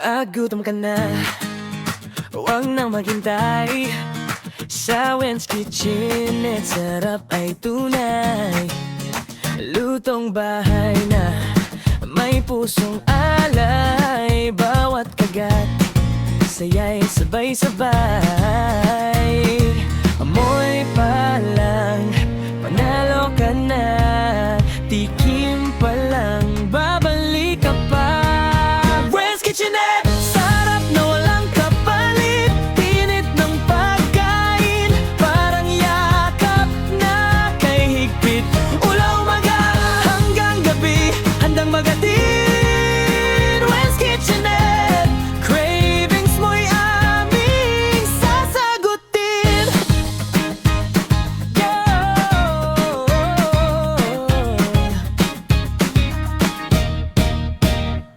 Gutom ka na, huwag nang maghintay. Sa Wen's Kitchen, sarap ay tunay. Lutong bahay na may pusong alay. Bawat kagat, saya'y sabay-sabay. Amoy pa lang, panalo ka na. Tikim pa lang, babalik ka pa. Wen's Kitchenette, sarap na walang kapalit. Pinit ng pagkain, parang yakap na kay higpit. Ula umaga hanggang gabi, handang magatin. Wen's Kitchenette, cravings mo'y aming sasagutin.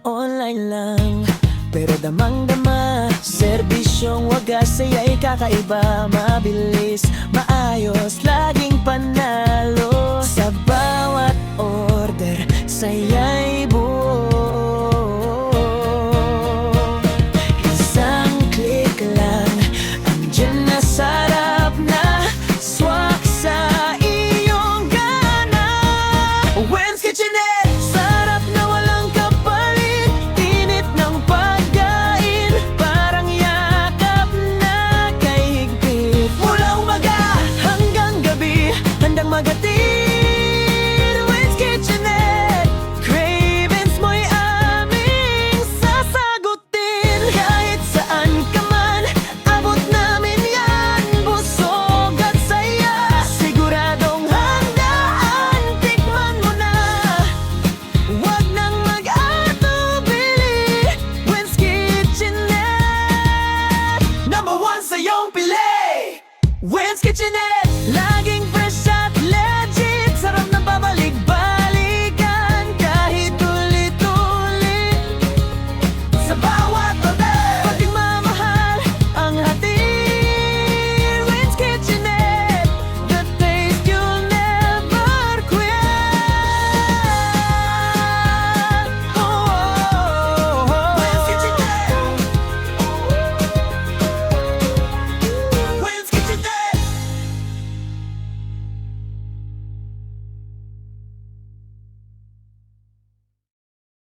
Online lang, pero damang-dama. Serbisyong wagas, saya'y kakaiba. Mabilis, maayos, laging panalo. Sa bawat order, saya'y buo. Isang click lang, andyan na, sarap na. Swak sa iyong gana. Wen's Kitchenette,